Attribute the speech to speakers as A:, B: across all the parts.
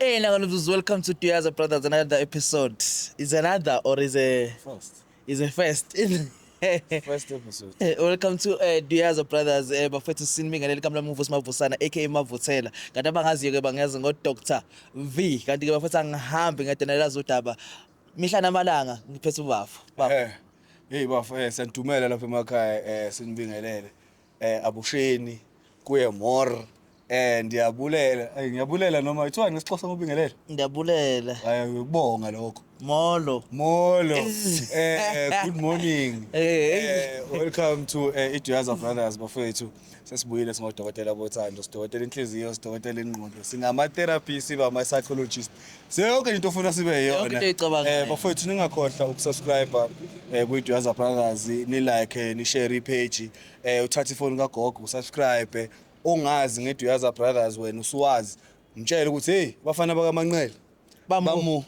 A: Hey, now welcome to Tuyaza Brothers. Another episode. Is another or is a
B: First.
A: is a first?
B: First episode.
A: Welcome to Tuyaza Brothers. Bafethu sinibingelele kamla Mvusi Mavusana aka Mavuthela. Kanti abangaziyo ke bangazi ngo Dr. V. Kanti ke bafethu angihambi ngadenela zodaba. Mihla namalanga ngiphethe ubafu.
B: Hey bafo siyantumela lapha emakhaya sinibingelele abusheni kuye more ngiyabulela noma ithiwa ngesixhosa ngobingelele
A: Ndiyabulela.
B: Ukubonga lokho
A: Molo.
B: Good morning. Welcome to Tuyaza Brothers bafethu. Sesibuyile singodokotela bothando, sidokotela inhliziyo, sidokotela ingqondo, singama therapists, siba ama psychologists. Yonke into ofuna sibe yona. Bafethu ningakhohlwa ukusubscribe ku Tuyaza Brothers, ni like, ni share ipage, uthatha ifoni kagogo, usubscribe. Ongazi ngeTuyaza Brothers wena usuwazi. Mtshele ukuthi hey, bafana bakaManqele. Bamu.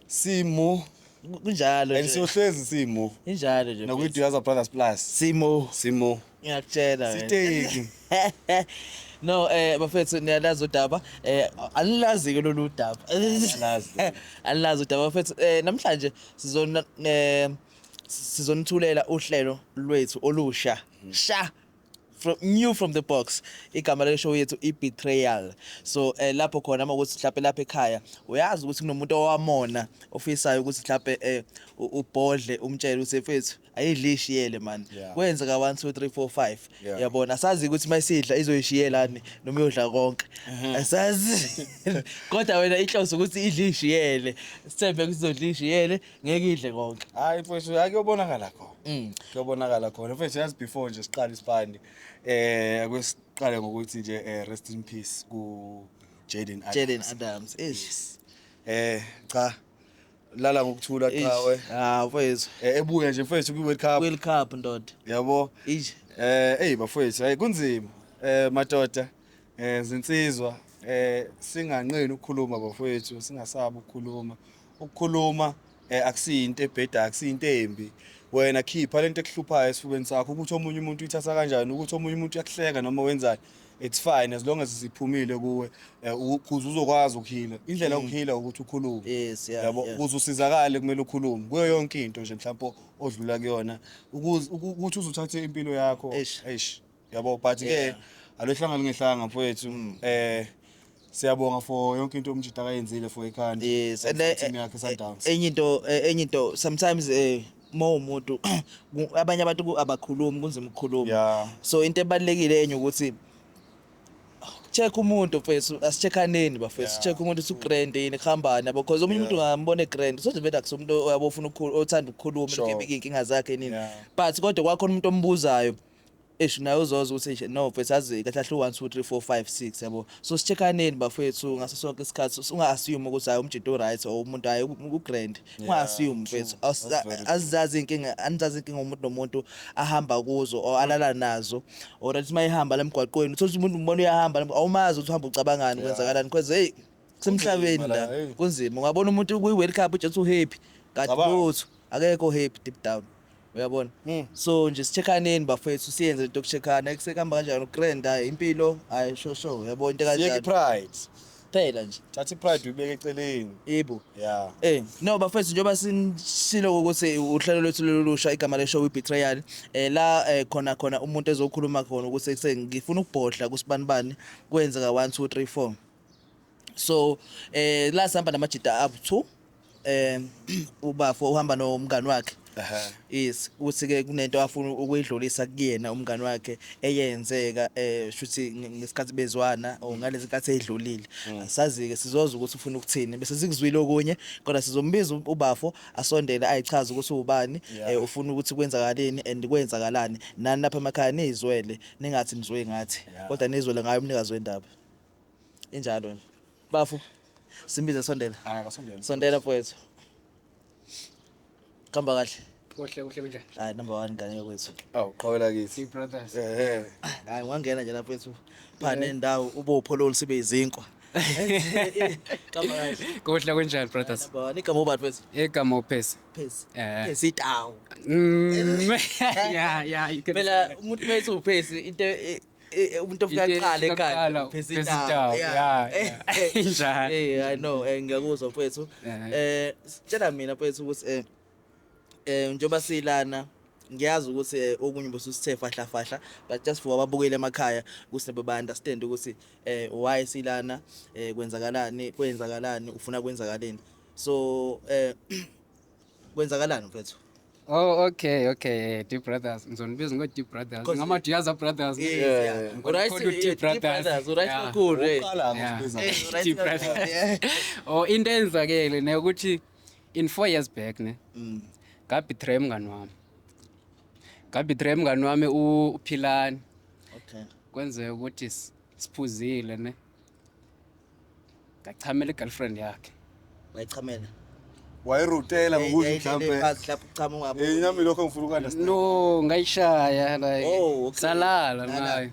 B: Simo.
A: Kunjalo nje.
B: Siyohlezi simo.
A: Injalo nje.
B: Naku Tuyaza Brothers Plus. Simo.
A: Ngiyakutshela wena.
B: Siteki.
A: No bafethu niyalazi udaba anilazi ke lolu daba. Anilazi udaba bafethu namhlanje sizonithulela uhlelo lwethu olusha. From the box igama le show yethu iBetrayal. So lapho khona ukuthi mhlawumbe lapha ekhaya uyazi ukuthi kunomuntu owamona ofisayo ukuthi mhlawumbe ubhodle umtshele usefethu ayidlishiyele man kwenza ka 1 2 3 4 5 yabona asazi ukuthi mayisidla izoyishiyelani noma uyodla konke asazi kodwa wena inhloso ukuthi idlishiyele sithembe ukuthi izodlishiyele ngeke idle konke
B: hayi mfowethu akuyobonakala khona kuyobonakala khona mfowethu yazi before nje siqala isibani akwesiqale ngokuthi nje rest in peace ku Jaden
A: Adams is
B: cha lala ngokuthula cha we
A: mfowethu
B: ebuya nje mfowethu ku
A: World Cup ndoda
B: yabo hey bafowethu hayi kunzima madoda zinsizwa singanqeni ukukhuluma bafowethu singasabi ukukhuluma akusiyinto ebheda akusiyinto embi wena khipha lento ekuhluphayo esifubeni sakho ukuthi omunye umuntu uyithatha kanjani ukuthi omunye umuntu uyakuhleka noma wenzani it's fine as long as siphumile kuwe ukuze uzokwazi ukuhila indlela yokuhila ukuthi ukhulume yabo ukuze usizakale kumele ukhulume kuyo yonke into nje mhlawumbe odlula kuyona ukuthi uzothathe impilo yakho yabo but ke alohlanga ngehlanga mfowethu siyabonga for yonke into umjida akayenzile for ekhanda
A: enye into sometimes umuntu abanye abantu abakhulumi kunzima ukukhuluma so into ebalekile enye ukuthi check umuntu mfethu asicheckaneni bafethu check umuntu usugrand yini khambana because omunye umuntu ungambona egrand so vele akusomuntu oyabofuna othanda ukukhuluma ngebika inkinga zakhe nini but kodwa kwakhona umuntu ombuzayo naye uzoza ukuthi no mfethu azi kahle 1 2 3 4 5 6 yabo so sicheckaneni bafethu ngaso sonke isikhathi unga-assume ukuthi hayi umjito right or umuntu hayi ugrand unga-assume mfethu azazi inkinga umuntu nomuntu ahamba kuzo or alala nazo or athi mayihamba lemgwaqweni uthola umuntu umbona uyahamba awumazi ukuthi uhamba ucabangani kwenzakalani because hey kusemhlabeni la kunzima ungabona umuntu kuyi-World Cup ujethi uhappy kanti lutho akekho happy deep down uyabona so nje sicheckaneni bafethu siyenze into yokucheckana ekusekamba kanjani ugrand hayi impilo hayi sho uyabona into kanjani
B: yeke pride
A: phela nje
B: thatha pride ubeke eceleni
A: yebo no bafethu njengoba silo ukuthi uhlelo lwethu lolusha igama le show iBetrayal la khona umuntu ezokhuluma khona ukuthi ngifuna ukubhodla kusibanibani kwenza ka 1 2 3 4 so la sihamba namajida up to ubafo uhamba nomngani wakhe yes uthi ke kunento afuna ukuyidlulisa kuyena umngani wakhe eyenzeka shuthi ngesikhathi bezwana or ngalezi nkathi edlulile asazi ke sizoza ukuthi ufuna ukuthini bese sikuzwile okunye kodwa sizombiza ubafo asondele ayichaza ukuthi ubani ufuna ukuthi kwenzakaleni and kwenzakalani nani lapha emakhaya nizwele ningathi nizwe ngathi kodwa nizwele ngayo umnikazi wendaba injalo nje bafo simbize sondela sondela mfowethu kamba kahle
C: Kuhle kunjani?
A: Hayi number 1 ngane kwethu.
B: Qhawela kithi.
C: Brothers.
A: Hayi wangena nje lapha ethu. Phane indawo ubophololo sibe izinkwa. Kamba kahle.
C: Kuhle kunjani brothers?
A: Number 1 igama obathi kwethu?
C: Igama uPhesi.
A: Phesi itawu.
C: Yeah,
A: Phela umuntu wethu uPhesi into umuntu ofika aqala ekhaya phesitawa
C: injalo
A: I know ngiyakuzwa mfethu tshela mina mfethu ukuthi njengoba silana ngiyazi ukuthi okunye bosusithe fahla but just for ababukeli emakhaya ukuthi ba understand ukuthi why silana kwenzakalani ufuna kwenzakaleni so kwenzakalani mfethu.
C: Oh, okay. Deep Brothers. Ngizonibiza ngo Deep Brothers. Ngama Diaza Brothers.
A: Yeah.
C: Deep Brothers.
A: Right kakhulu.
C: Deep Brothers. Oh, into enzakele ne ukuthi in 4 years back ne. Ngabitray mngani wami uPhilani.
A: Okay.
C: Kwenze ukuthi siphuzile ne. Ngachamela igirlfriend yakhe.
A: Wayichamela.
B: Wayirutela ngokuthi mhlambe nami lokho ngifuna ukunderstand.
C: No, ngayishaya like
A: okay.
C: Salala nayo.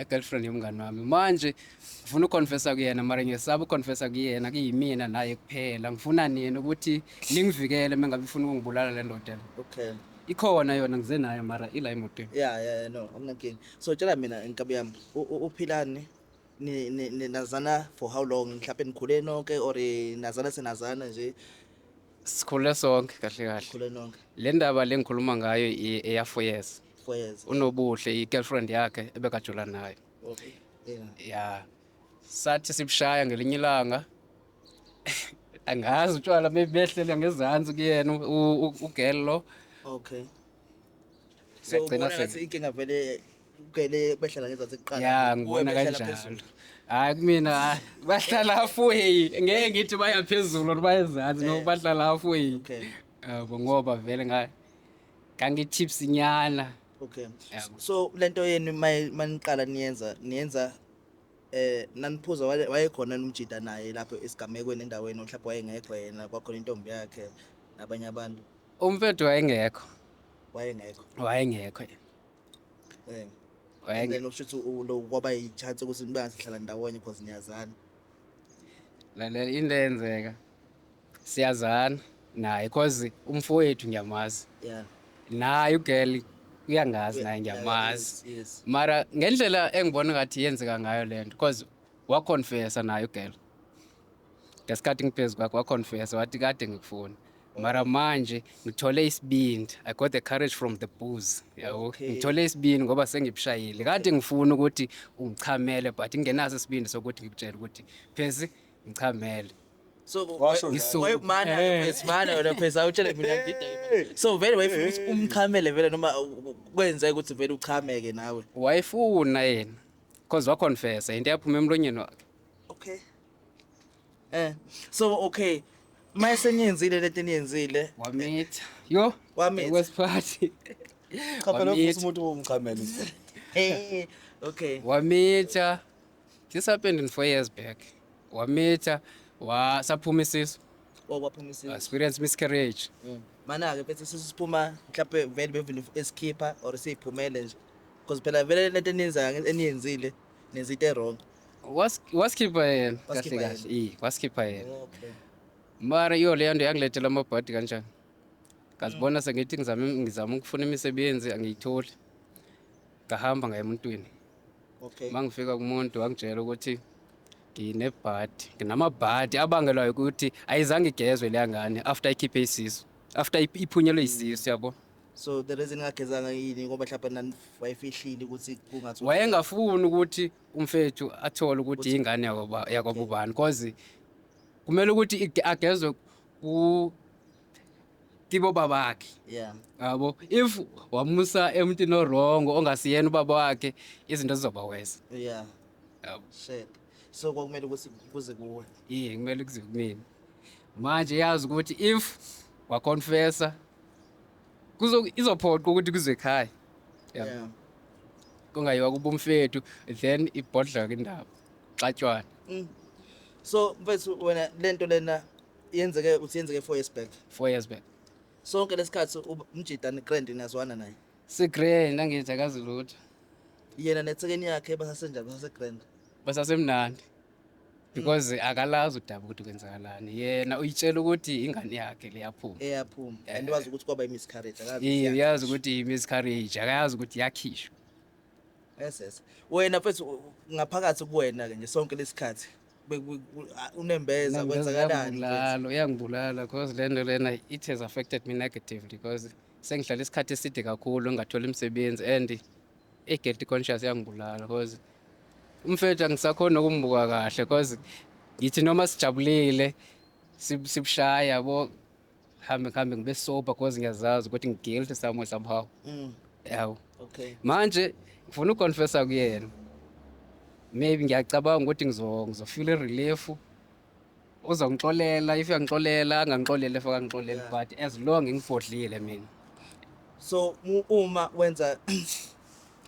A: Girlfriend
C: yomngani wami. Manje ngifuna uconfessa kuyena mara ngiyesaba uconfessa kuyena kuyimina naye kuphela. Ngifuna nini ukuthi ningivikele mengabe ufuna ukungibulala le ndoda.
A: Okay.
C: Ikhona yona ngize nayo mara ila emotweni.
A: Yeah, no, amnankingi. So tshela mina inkabi yami uPhilani ni nazana for how long mhlawumbe nikhule nonke or nazana senazana nje
C: sikhule sonke kahle
A: khule nonke
C: le ndaba lengikhuluma ngayo eya 4 years unobuhle i-girlfriend yakhe ebekajula nayo
A: okay
C: yeah sathi sibushaya ngelinye ilanga angazi utshwala bebehlele ngezansi kuyena ugel lo
A: okay so ngibona inkinga vele ukele behlala ngezansi kuqala
C: yeah ngibona kanjalo hayi kumina bahlala halfway ngeke ngithi baya phezulu bayezansi no bahlala halfway
A: okay
C: ngoba vele tips nyana
A: okay so lento yenu maniqala niyenza naniphuza wayekhona nomjida naye lapho esigamekweni endaweni mhlawumbe wayengekho yena kwakhona intombi yakhe nabanye abantu
C: umfethu wayengekho
A: then ushuthi lo kwaba ichance ukuthi nibe ngasihlala ndawonye because niyazana
C: lalela into enzeka siyazana naye because umfowethu ngiyamazi
A: yeah
C: naye ugirl uyangazi naye ngiyamazi mara ngendlela engibona ngathi yenzeka ngayo lento because waconfessa naye ugirl ngesikhathi ngiphezulu kwakhe waconfessa wathi kade ngikufuna mara manje ngithole isibindi I got the courage from the booze yabo ngithole isibindi ngoba sengibishayile kade ngifuna ukuthi ungichamele but ngingenaso isibindi sokuthi ngikutshela ukuthi phezi ngichamele
A: so mana wena pheza utshele mina ngidayima so vele wayefuna ukuthi umchamele vele noma kwenze ukuthi vele uchameke nawe
C: wayefuna yena because waconfessa into yaphuma emlonyeni wakhe
A: okay so okay mayesenyenzile lento eniyenzile
C: wamitha yo wesiphathi
B: cha phela ufuna umuntu omchamele
A: okay
C: wamitha this happened in 4 years back wamitha wasaphuma isisu
A: waphuma isisu
C: experience miscarriage
A: mana ke bese sisiphuma mhlawumbe vele bevele eskipa or siphumele nje because phela vele lento eniyenzile nenzite wrong
C: waskipha yena kahle kahle waskipha yena
A: okay
C: mara iyo le nto yangilethela amabhadi kanjani ngazibona sengithi ngizama ukufuna imisebenzi angiyitholi ngahamba ngaye emuntwini
A: okay
C: mangifika kumuntu wangitshela ukuthi nginamabhadi abangelwayo ukuthi ayizange igezwe le ngane after ikhiphe isisu after iphunyelwe isisu yabo
A: so the reason ngagezanga yini ngoba mhlawumbe wayefihlile ukuthi kungathi
C: wayengafuni ukuthi umfethu athole ukuthi ingane yakobani because kumele ukuthi agezwe kibo babakhe
A: yeah
C: yabo if wamusa emntini wrong ongasiyena ubaba wakhe izinto zizoba wesa
A: yeah
C: yabo
A: shit so kwakumele ukuthi kuze kuwe
C: kumele kuze kumina manje yazi ukuthi if waconfessa izophoqa ukuthi kuze ekhaya
A: yeah
C: kungayiwa kuba umfethu then ibhodla indaba xatshwana
A: so mfethu wena lento lena yenzeke 4 years back sonke lesikhathi umjida negrand niyazwana naye
C: sigrand angithi akazi lutho
A: yena nethekeni yakhe basasenjani basasegrand
C: basasemnandi because akalazi udaba ukuthi kwenzakalani yena uyitshela ukuthi ingane yakhe
A: leyaphuma and wazi ukuthi kwaba imiscarriage
C: akazi yazi ukuthi imiscarriage akayazi ukuthi yakhishwa
A: yes. Wena mfethu ngaphakathi kuwena ke nje sonke lesikhathi unembeza kwenzakalani mfethu?
C: Iyangibulala because le nto lena it has affected me negatively because sengihlala isikhathi eside kakhulu ngingatholi imisebenzi and i-guilty conscious iyangibulala because umfethu angisakhoni nokumbuka kahle because ngithi noma sijabulile sibushaya yabo hambe ngibe sober because ngiyazazi ukuthi ngi-guilty somewhere somehow. Yawo.
A: Okay.
C: Manje ngifuna ukuconfessa kuyena. Maybe ngiyacabanga ukuthi ngizofeel i-relief. Uzongixolela if uyangixolela angangixolele if akangixoleli but as long ngingifodlile mina.
A: So uma wenza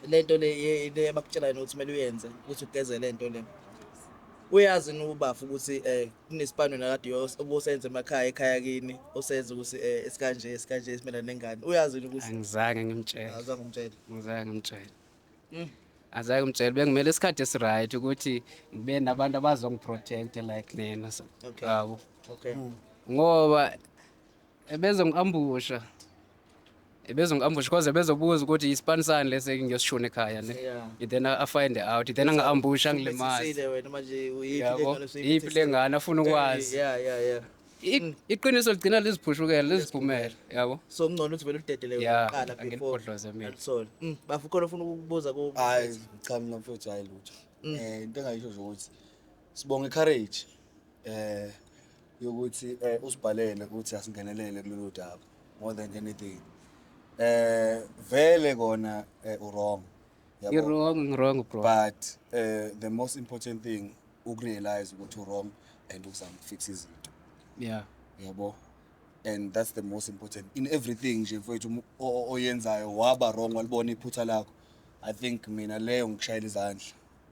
A: lento le abakutshela ukuthi kumele uyenze ukuthi ugeze lento le. Uyazi nubafu ukuthi kunesipano nakade obusenze emakhaya ekhaya kini osenza ukuthi esikanje esimela nengane. Uyazi ukuthi
C: Angizange ngimtshele.
A: Azange umtshele.
C: Ngizange ngimtshele. Azange ngimtshele bengimele isikhathi esiright ukuthi ngibe nabantu abazongiprotect like nina.
A: Okay.
C: Hawo.
A: Okay.
C: Ngoba ebezongiambusha because bezobuza ukuthi ispanisani lese ngiyosishona ekhaya ne.
A: Yeah.
C: Then I find out then angaambusha ngilimazi.
A: Sisile wena manje
C: Yiphi lengane afuna ukwazi.
A: Yeah.
C: Iqiniso ligcina liziphushukela liziphumela yabo.
A: So ngcono ukuthi vele udedele
C: uqala before mina.
A: Sorry. Bafu khona ufuna ukubuza ku
B: Hayi cha mina mfowethu hayi lutho. Into engayisho nje ukuthi sibonga courage yokuthi usibhalele ukuthi asingenelele kulolu daba more than anything. Vele kona wrong.
C: You're wrong bro.
B: But the most important thing ukurealize ukuthi wrong and uzama fix izinto.
C: Yeah.
B: Yabo. And that's the most important in everything nje mfowethu oyenzayo waba wrong walibona iphutha lakho. I think mina leyo ngikushayela izandla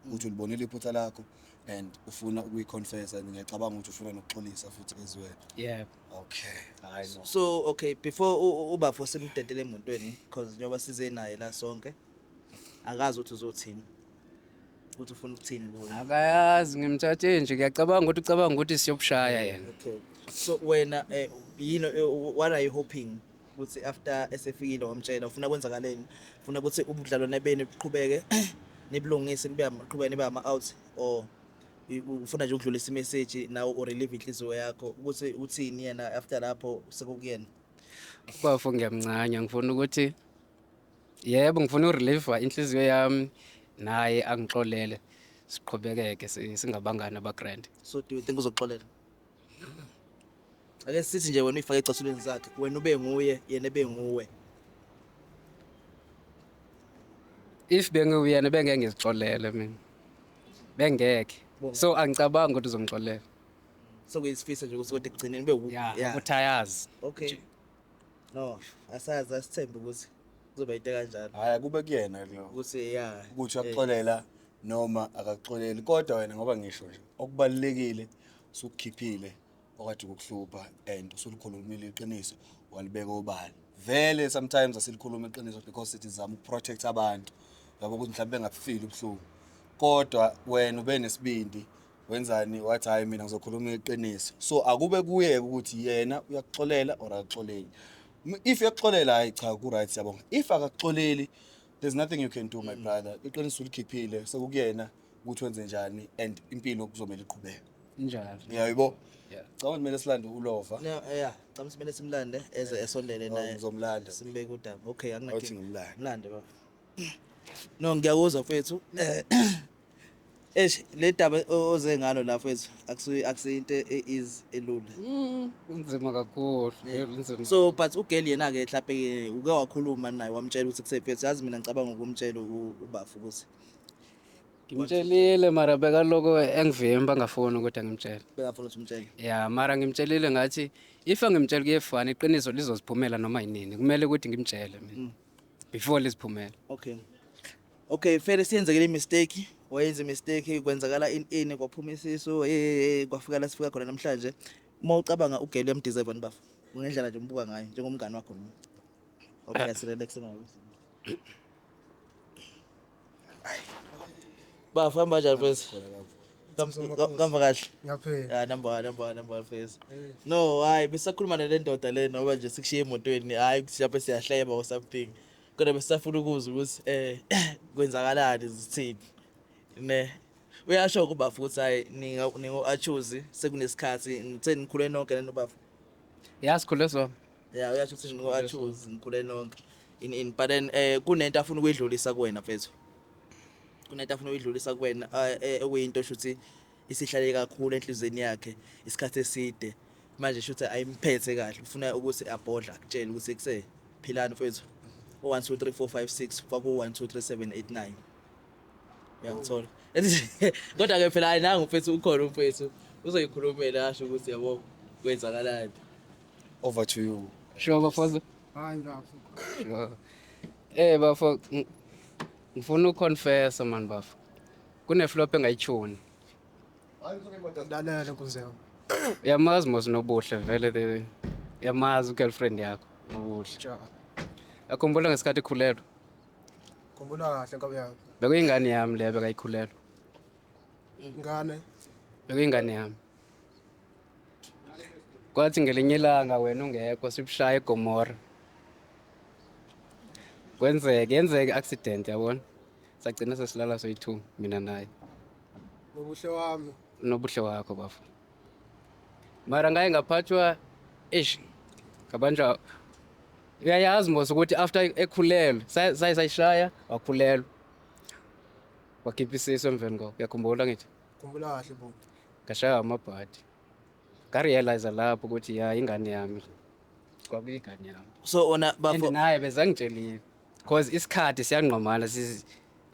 B: ukuthi ulibonile iphutha lakho and ufuna ukuyiconfessa ngiyacabanga ukuthi ufuna nokuxolisa futhi ezweni.
C: Yeah.
B: Okay. Hayi no.
A: So okay before ubafu simdedele emontweni because njoba size naye la sonke akazi ukuthi uzothini. Ukuthi ufuna ukuthini bona.
C: Akayazi ngimthathe nje ngiyacabanga ukuthi ucabanga ukuthi siyobushaya yena.
A: Okay. So wena what are you hoping ukuthi after esefikile wamtshela ufuna kwenzakaleni? Ufuna ukuthi ubudlalwane beni buqhubeke nibulungise nibe ama-out or ufuna nje ukudlulisa i-message nawe urelieve inhliziyo yakho ukuthi uthini yena after lapho sekukuyena?
C: Bafu ngiyamncanya ngifuna ukuthi yebo ngifuna urelieve inhliziyo yami naye angixolele siqhubekeke singabangani abagrand.
A: So do you think uzoxolela? Ake sithi nje wena uyifake ecasulweni zakhe wena ube nguye yena ebe nguwe.
C: If benguyena bengeke ngizixolele mina. Bengeke. So angicabanga ukuthi uzongixolela.
A: So kuyisifiso nje ukuthi ekugcineni ube
C: yeah uthayazi.
A: Okay. No, asazi asithembe ukuthi kuzoba into kanjalo.
B: Hayi kube kuyena lo.
A: Ukuthi
B: Ukuthi uyaxolela noma akaxoleli kodwa wena ngoba ngisho nje okubalekile usukukhiphile okade ukuhlupha and usulukhulumile iqiniso walibeka obala. Vele sometimes asilikhuluma iqiniso because sithi sizama ukuprotect abantu. Yabo ukuthi mhlawumbe bengafeel ubuhlungu. Kodwa wena ube nesibindi wenzani wathi hayi mina ngizokhuluma iqiniso. So akube kuye ukuthi yena uyaxolela or akaxoleli. If uyaxolela hayi cha ku right yabonga. If akaxoleli there's nothing you can do my brother. Iqiniso ulikhiphile sekuyena ukuthi wenze njani and impilo kuzomela iqhubeke.
C: Njalo.
B: Yebo. Cha kumele silande ulova.
A: Yeah, cha simele simlande eze esondele naye.
B: Ngizomlanda.
A: Simbeke udaba. Okay,
B: Awuthi
A: anginaki.
B: ngimlande.
A: Mlande baba. No ngiyakuzwa mfethu. Le daba oze ngalo la mfethu akusiyinto is elula.
C: Unzima kakhulu. Unzima.
A: So but ugeli yena ke mhlawumbe uke wakhuluma naye wamtshela ukuthi kusephethe yazi mina ngicabanga ukumtshela ubafu ukuthi
C: ngimtshelile mara bekaloko engivimba angafuni ukuthi angimtshele.
A: bekafuna ukuthi umtshele.
C: Yeah, mara ngimtshelile ngathi if angimtshela kuyefana iqiniso lizoziphumela noma yinini. Kumele ukuthi ngimtshele mina. Before liziphumela.
A: Okay, fair siyenzekile mistake. Wayenza mistake kwenzakala in kwaphuma isiso kwafika la sifika khona namhlanje. Uma ucabanga ugeli yamdeserve nibafu. Ngendlela nje umbuka ngayo njengomngane wakho noma. Okay, asirelax ngawo. Bafu hamba njani mfethu? Kamva kahle.
D: Ngaphela.
A: Yeah, number face. No, hayi bisakhuluma nale ndoda le ngoba nje sikushiye emotweni. Hayi siyaphe siyahleba or something. kodwa besafuna ukuzwa ukuthi kwenzakalani zithini ne uyasho ukuba futhi hayi ningo achoose sekunesikhathi ngithe nikhule nonke lento bafo
C: Yasikhule so.
A: yeah uyasho ukuthi ningo achoose nikhule nonke in but then kunento afuna ukuyidlulisa kuwena mfethu kunento afuna ukuyidlulisa kuwena okuyinto shuthi isihlale kakhulu enhlizweni yakhe isikhathi eside manje shuthi ayimphethe kahle ufuna ukuthi abhodla akutshela ukuthi kuse philani mfethu 1 2 3 4 5 6 kwaku 1 2 3 7 8 9 uyangithola kodwa ke phela ayinanga mfethu ukhona mfethu uzoyikhulumela asho ukuthi yabo kwenzakalani
B: Over to you.
C: Sure bafo.
D: Hayi lapho.
C: Sure. Bafo ngifuna uconfess man bafo. Kuneflop engayitshoni.
D: Hayi ngizokudlalela kuzeo.
C: Yamazi mos nobuhle vele yamazi girlfriend yakho nobuhle.
D: Cha.
C: Akhumbula ngesikhathi ekhulelwa.
D: Khumbula kahle nkabe yakho.
C: Bekuyingane yami le bekayikhulelwa.
D: Ngane.
C: Bekuyingane yami. Kwathi ngelinye ilanga wena ungekho sibushaya eGomora. Yenzeke accident yabona. Sagcina sesilala soyi2 mina naye.
D: Nobuhle wami.
C: Nobuhle wakho bafo. Mara ngaye ngaphathwa kabanja uyayazi mos ukuthi after ekhulelwe sayishaya wakhulelwa. Wakhipha isiso emveni kwakho uyakhumbula ngithi
D: Khumbula kahle bo.
C: ngashaya amabhadi. Realize lapho ukuthi ya ingane yami kwakuyingane yami
A: so ona bafo
C: naye bezangitshelile because isikhathi siyanqomana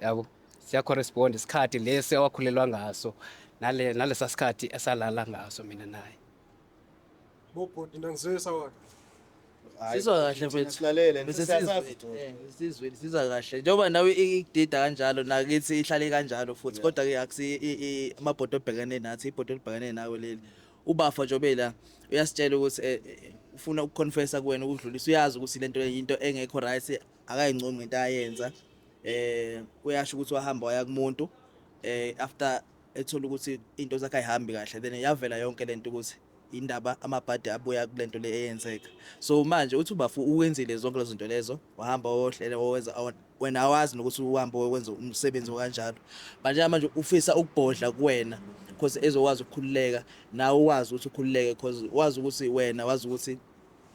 C: yabo siya correspond isikhathi lesi awakhulelwa ngaso nalesa sikhathi esalala ngaso mina naye
D: Bo bhodi ngizwisa wona.
A: sizwa kahle mfethu
B: Silalele
A: bese sizwe siza kahle njengoba nawe ikudida kanjalo nakithi ihlale kanjalo futhi kodwa ke akusi amabhodo obhekane nathi ibhodo libhekane nawe leli ubafo Jobela uyasitshela ukuthi ufuna ukuconfessa kuwena ukudlulisa uyazi ukuthi lento into engekho right akayingcomi ngento ayenza uyasho ukuthi wahamba waya kumuntu after ethola ukuthi into zakhe ayihambi kahle then yavela yonke lento ukuthi indaba amabhadi abuya kulento le eyenzeka so manje uthi ubafo uwenzile zonke lezo zinto lezo wahamba wohlela wenza wena awazi nokuthi uhamba wenza umsebenzi kanjalo manje ufisa ukubhodla kuwena because ezokwazi ukukhululeka nawe wazi ukuthi ukhululeke because wazi ukuthi wena wazi ukuthi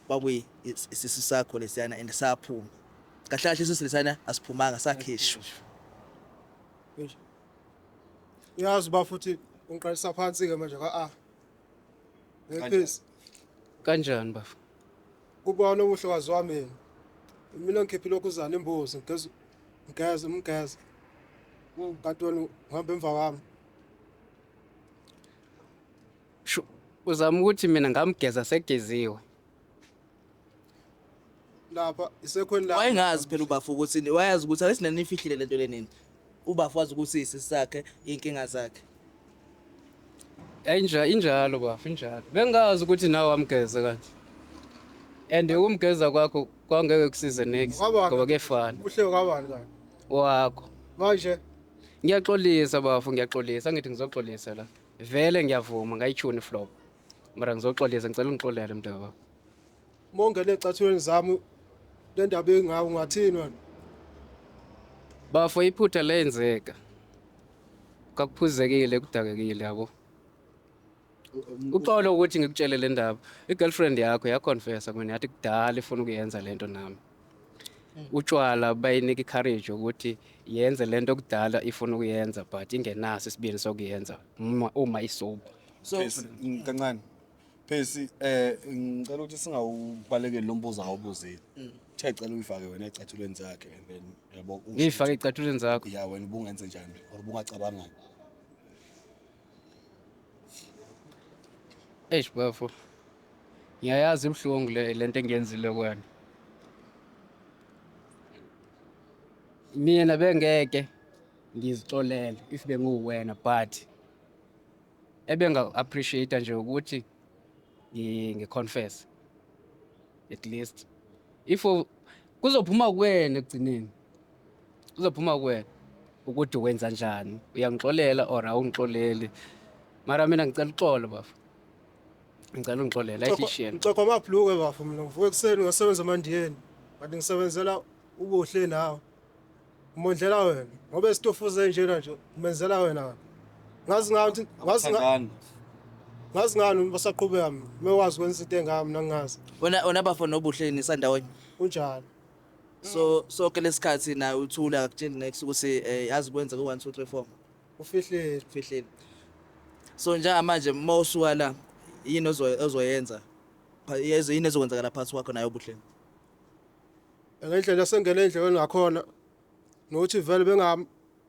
A: kwakuyi isisi sakho lesiyana and saphuma kahle kahle isisi lesiyana asiphumanga sakhishwa
D: Yazi ba futhi ungiqalisa phansi ke manje ngephisi
C: kanjani bafo
D: kuba nobuhlokazi wami mina ngikhiphile lokuzana imbuzi ngigeza kanti wena uhamba emva kwami
C: uzama ukuthi mina ngamgeza segeziwe
D: lapha isekhweni la
A: wayengazi phela ubafo ukuthi wayazi ukuthi ayisinani ifihlile lento lenini ubafo wazi ukuthi isisi sakhe inkinga zakhe
C: injalo bafo injalo bengazi ukuthi nawe wamgeza kanje and umgeza kwakho kwangeke kusize next ngoba kuyefana
D: uhlelo kabani la
C: wakho
D: manje
C: ngiyaxolisa bafo ngiyaxolisa ngithi ngizoxolisa la vele ngiyavuma ngayitshuni flop mara ngizoxolisa ngicela ungixolele mntaka
D: mongele ecathulweni zami le ndaba engawo ngathini wena
C: bafo iphutha lenzeka kakuphuzekile kudakekile yabo uxolo ukuthi ngikutshele le ndaba igirlfriend yakho yaconfessa mina yathi kudala ifuna ukuyenza lento nami utshwala bayinika icourage ukuthi yenze lento kudala ifuna ukuyenza but ingenaso isibili sokuyenza uma isoba
A: so
B: kancane phesi ngicela ukuthi singawubalekeli lo mbuzo awubuzile Ngicela uyifake wena ecathulweni zakhe and then yabo
C: ngifake ecathulweni zakho
B: ya wena ubungenze njani or ubungacabangani
C: bafo ngiyayazi ibhlungu lento engiyenzile kwena mina bengeke ngizixolele if benguwena but ebenga appreciate nje ukuthi ngiconfess at least if kuzophuma kuwena egcineni kuzophuma kuwena ukuthi wenza njani uyangixolela or awungixoleli mara mina ngicela uxolo bafo ngicela ungixolele ayishiyeni
D: ngicela amabhluke bafo mina ngivuke ekseni ngasebenza amandiyeni kanti ngisebenzela ubuhle nawe umondlela wena ngoba esitofuze njena nje umenzela wena ngazi ngani basaqhubeka mewazi kwenza into engami nangazi
A: wena bafo nobuhle nisandawonye
D: kunjalo
A: so ke lesikhathi na uthula akutsheni next ukuthi yazi kwenza ku 1 2 3 4
D: ufihlile
A: so njengamanje mawusuka la yini ozoyenza yini ezokwenzakala phakathi kwakho nayo obuhle
D: ngendlela sengele endleleni ngakhona nokuthi vele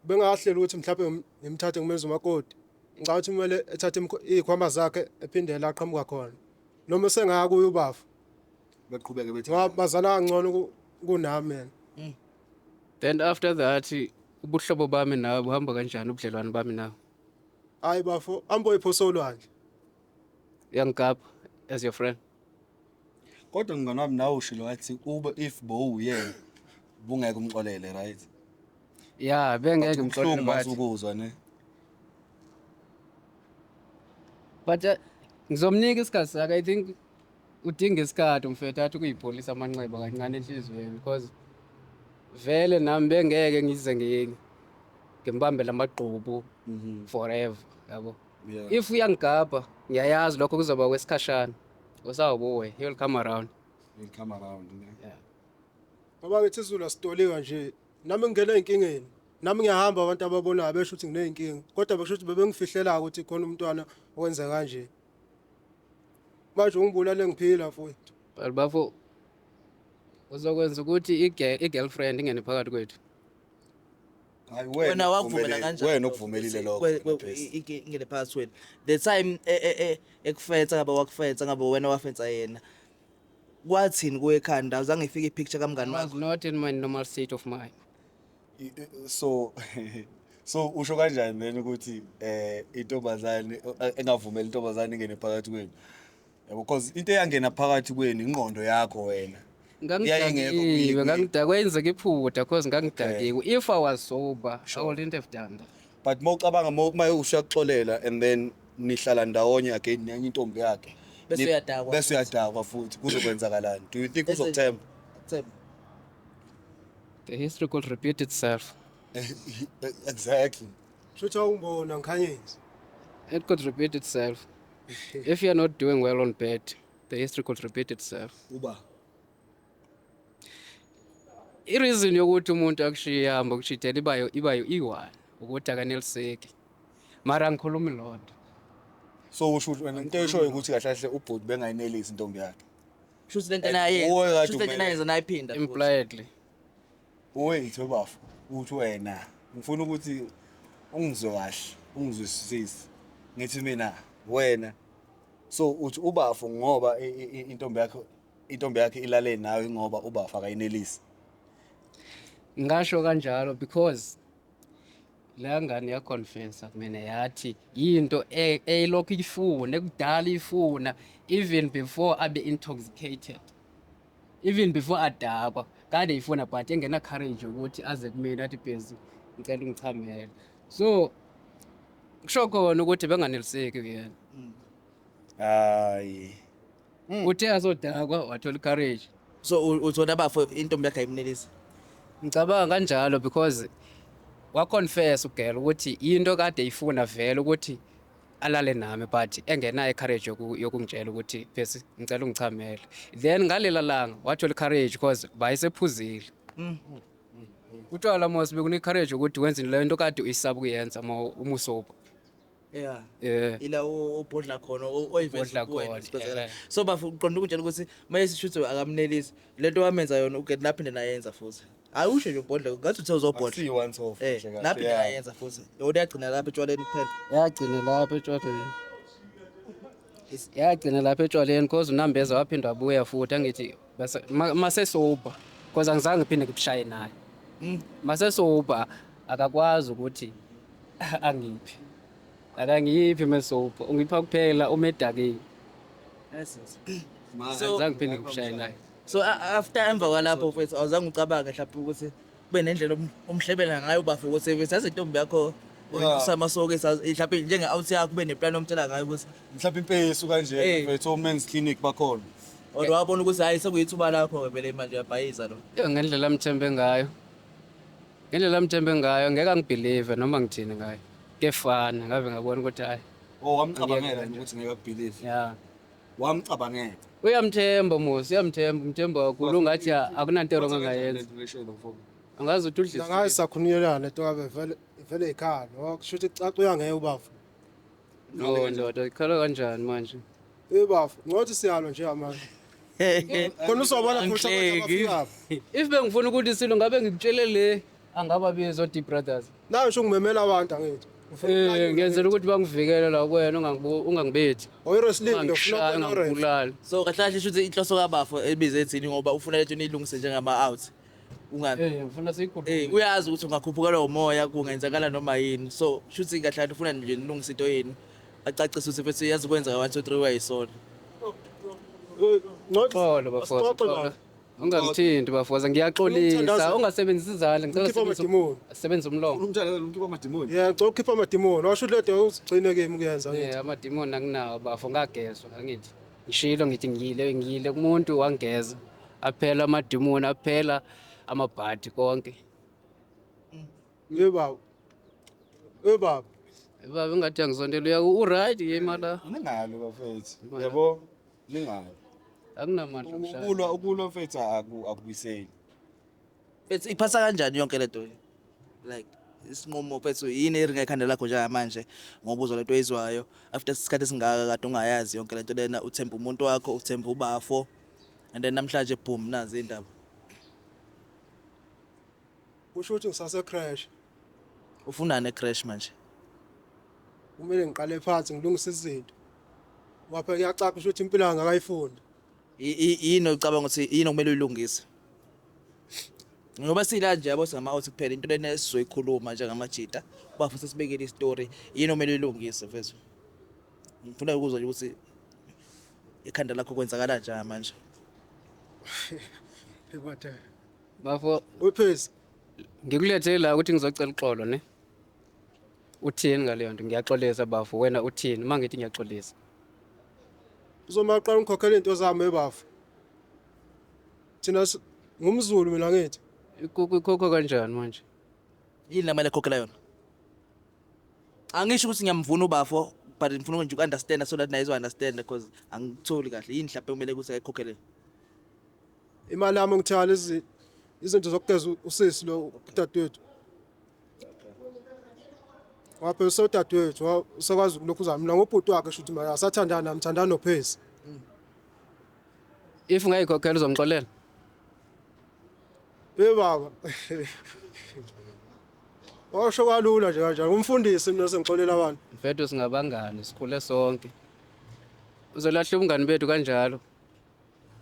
D: bengahleli ukuthi mhlawumbe ngimthathe ngimenze umakoti ngicabanga kumele ethathe izikhwama zakhe ephindela aqhamuka khona noma sengaya kuye ubafu
B: beqhubeke bethi
D: ngabazana kangcono kunami mina
C: Then after that ubuhlobo bami nawe buhamba kanjani ubudlelwane bami nawe?
D: hayi bafo ambo iphosolwandle
C: Uyangigaba as your friend.
B: kodwa nginganami nawe ushilo wathi uba if bowuyena bungeke umxolele right
C: Yeah, bengeke ngimxolele bathi.
B: ukuzwa ne
C: But ngizomnika isikhathi sakhe. I think udinga isikhathi umfethu athi kuyipholisa amanxeba kancane enhlizweni because vele nami bengeke ngize ngimbambe lamagqubu forever yabo. If uyangigaba ngiyayazi lokho kuzoba kwesikhashana. Usawubuye, he will come around.
B: will come around ne
C: Yeah.
D: ngoba ngithi izulu asitoliwa nje nami ngingena enkingeni nami ngiyahamba abantu ababonayo besho ukuthi ngineyinkinga kodwa besho ukuthi bebengifihlela ukuthi khona umntwana owenza kanje manje ungibulale ngiphila mfowethu
C: But bafo uzokwenza ukuthi i-girlfriend ingene phakathi kwethu.
B: hayi
A: wena wakuvumela kanjani
B: wena ukuvumelile lokho
A: ingene phakathi wena the time ekufetha ngabe wakufetha ngabe wena wafetha yena kwathini kuwe ekhanda azange ifike ipicture kamngani
C: I was
A: wakho
C: not in my normal state of mind.
B: so so usho kanjani then ukuthi intombazane engavumeli intombazane ingene phakathi kwenu yabo because into eyangena phakathi kwenu ingqondo yakho wena
C: Ngangidakiwe kwenzeka iphutha because ngangidakiwe. If I was sober, I wouldn't have done that.
B: but mawucabanga uma ushaxolela and then nihlala ndawonye again nenye intombi yakhe bese uyadakwa futhi kuzokwenzakalani do you think uzokuthemba
C: The history could repeat itself.
B: exactly
D: shutha ungibona ngikhanyisa
C: It could repeat itself. If you're not doing well on bed, the history could repeat itself.
B: uba
C: I-reason yokuthi umuntu akushiye hamba ukushidela ibayo i-one ukuthi akaneliseki. Mara ngikhulumi lonto.
B: so usho wena into eshoyo ukuthi kahle kahle ubhuti bengayinelisi intombi yakhe
A: shuthi lento naye
B: Uwe kade
A: shuthi lento naye nayiphinda
C: Impliedly.
B: wait webafo uthi wena ngifuna ukuthi ungizwe kahle ungizwisise ngithi mina wena so uthi ubafo ngoba intombi yakhe ilale nawe ngoba ubafo akayinelisi
C: Ngasho kanjalo because la ngane yaconfessa kumina yathi into elokhu ifuna ekudala ifuna even before abe intoxicated. Even before adakwa kade ifuna but engena courage ukuthi aze kumina athi bhezi ngicela ungichamele. So kusho khona ukuthi benganeliseki kuyena.
B: hayi
C: Uthe azodakwa wathola courage.
A: so uthona bafo intombi yakhe ayimnelisi
C: Ngicabanga kanjalo because waconfess ugela ukuthi into kade ifuna vele ukuthi alale nami but engenayo courage yokungitshela ukuthi bese ngicela ungichamele. Then ngalela langa wathola courage because bayisephuzile. Utshwala mos bekune courage ukuthi wenze le nto kade uyisaba ukuyenza uma usoba.
A: yeah
C: Yeah.
A: ila ubhodla khona
C: Ubhodla
A: oyivela
C: khona,
A: so bafo uqonda ukutshela ukuthi maye sishuthi akamnelisi lento wamenza yona uget laphinde nayenza futhi hayi usho nje ubhodla ngathi uthe uzobhodla
B: see once off
A: laphinde nayenza futhi yona yagcina lapha etshwaleni kuphela
C: Yagcina lapha etshwaleni. Yagcina lapha etshwaleni because unambeza waphinda wabuya futhi angithi bese mase soba because angizange ngiphinde ngibushaye naye. Mase soba akakwazi ukuthi angiphi. Akangiphi mesoba ungipha kuphela umedakile. Angizange ngiphinde ngibushaye naye.
A: so after emva kwalapho mfethu awuzange ucabange mhlawumbe ukuthi kube nendlela umhlebela ngayo bafo ukuthi service intombi yakho usamasoke mhlawumbe njenge-out yakho kube neplan omtshela ngayo ukuthi
B: mhlawumbe impesu kanje mfethu men's clinic bakhona
A: or wabona ukuthi hayi sekuyithuba lakho vele manje uyabhayiza lo.
C: Ngendlela amthembe ngayo. Ngendlela amthembe ngayo ngeke angibelieve noma ngithini ngayo. Kefana ngabe ngabona ukuthi hayi.
B: Wamcabangela ukuthi ngeke akubelieve.
C: Yeah.
B: Wamcabangela.
C: Uyamthemba Musi, umthemba kakhulu ngathi akunanto wrong angayenza. Angazi ukuthi udlisa.
D: Ngayi sakhuniyelana lento kabe vele ekhaya ngoba kusho ukuthi caca uyangeke ubafu.
C: No ndoda ikhala kanjani manje?
D: Bafu ngothi siyalo nje manje. Khona uzobona futhi abafika.
C: If bengifuna ukuthi silo ngabe ngikutshele le angaba bizo Deep Brothers.
D: La ngisho ngimemela abantu angithi.
C: Ngiyenzela ukuthi bangivikele la kuwena ungangibethi.
D: Oyi wrestling ngifuna
C: ukubulala.
A: So kahle kahle shuthi inhloso kabafo ebize ethini ngoba ufuna letho nilungise njengama out. Ungani?
C: Ngifuna siyikhuphe.
A: Uyazi ukuthi ungakhuphukelwa umoya kungenzakala noma yini. So shuthi kahle kahle ufuna nje nilungise into yini. Acacisa ukuthi futhi yazi kwenza 1 2 3 wayisona.
C: Xolo bafowethu. Ungangithinti bafowethu ngiyaxolisa ungasebenzisi izandla ngicela usebenze umlomo.
B: Umkhipha amadimoni.
D: Yeah, ngicela ukukhipha amadimoni. Washo leto uzigcine game ukuyenza ngithi.
C: Yeah, amadimoni anginawo bafo ngagezwa angithi. Ngishilo ngithi ngiyile kumuntu wangeza. Aphela amadimoni aphela amabhadi konke.
D: Baba.
C: Baba ngathi angizondela uya right yemala.
B: Ningalo bafethu. Yabo ningalo.
C: Akunamandla
B: ukulwa mfethu akubuyiseli.
A: Bethi iphasa kanjani yonke lento? Like isinqumo phethu yini eringekhandela lakho njengamanje ngoba uzwa lento ezwayo after isikhathi esingaka kade ungayazi yonke lento lena uthemba umuntu wakho uthemba ubafo and then namhlanje boom nazi indaba.
D: Kusho ukuthi ngisase crash.
A: Ufuna ne crash manje.
D: Kumele ngiqale phansi ngilungise izinto. Ngapha kuyacaka ukuthi impilo yanga akayifunda.
A: Yini ocabanga ukuthi yini okumele uyilungise? Ngoba sila nje yabo sama out kuphela into lena esizoyikhuluma njengamajita bafuna sibekele istory yini okumele uyilungise mfethu. Ngifuna ukuzwa ukuthi ikhanda lakho kwenzakala kanjani manje.
D: Ebathe.
C: Bafo
D: Uphezi.
C: Ngikulethe la ukuthi ngizocela uxolo ne. Uthini ngaleyo nto ngiyaxolisa bafo wena uthini mangithi ngiyaxolisa.
D: Uzomaqala ngikhokhela into zami ebafu. Thina ngumZulu mina ngithi.
C: Ikhokho kanjani manje?
A: Yini lamele khokhela yona? Angisho ukuthi ngiyamvuna ubafo but ngifuna nje ukunderstand so that naye izo understand because angitholi kahle yini mhlawumbe kumele ukuthi ayikhokhele.
D: Imali yami ngithatha lezi izinto zokugeza usisi lo udadewethu. Waphe usodadewethu usakwazi lokhu uzami mina ngobhuti wakhe shuthi manje asathandana namthandana nophezi.
C: If ngayikhokhela uzomxolela.
D: Baba. Washo kalula nje kanjani umfundisi mina sengixolela abantu.
C: Mfethu singabangani sikhule sonke. Uzolahla ubungani bethu kanjalo.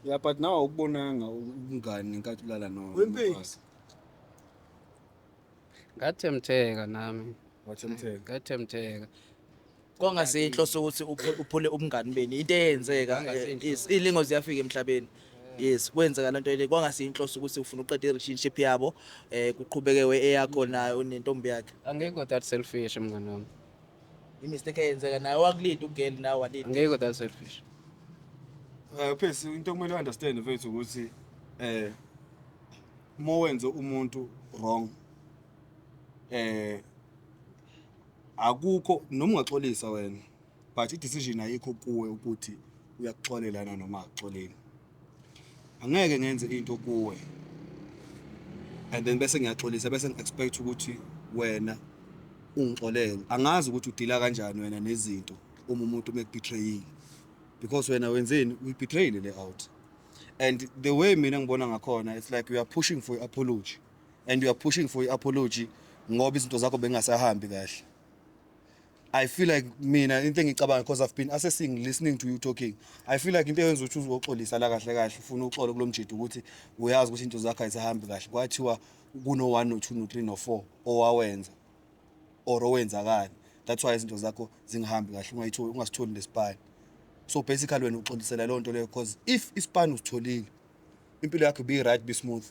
B: Yeah, but now ukubonanga ubungani ngenkathi ulala no.
C: Ngathemtheka nami.
B: Wathemtheka.
C: Ngathemtheka.
A: Kwangase inhloso ukuthi uphule umngani beni into eyenzeka ilingo ziyafika emhlabeni. Yes kwenzeka lento le kwangase inhloso ukuthi ufuna uqeda i-relationship yabo kuqhubeke eyakho nayo nentombi yakhe.
C: Angekho that selfish mngani wami.
A: Imistake eyenzeka nayo wakulinda ugirl nawe walinda.
C: Angekho that selfish.
B: Phesi into kumele understand mfethu ukuthi uma wenze umuntu wrong akukho noma ungaxolisa wena but i-decision ayikho kuwe ukuthi uyakuxolela noma akuxoleli. Angeke ngenze into kuwe and then bese ngiyaxolisa bese ngi-expect ukuthi wena ungixolele. Angazi ukuthi udila kanjani wena nezinto uma umuntu umekubetray because wena wenzeni uyibetray le out and the way mina ngibona ngakhona it's like we are pushing for apology and you are pushing for apology ngoba izinto zakho bengasahambi kahle. I feel like mina into engicabanga because I've been assessing listening to you talking. I feel like into eyenza ukuthi uzoxolisa la kahle kahle ufuna uxolo kulomjidi ukuthi uyazi ukuthi into zakho ayisahambi kahle kwathiwa kuno 1 no 2 no 3 no 4 owawenza or owenzakala. That's why izinto zakho zingahambi kahle ungasitholi lesipani. So basically wena uxolisela lonto leyo because if isipani usitholile impilo yakho be right be smooth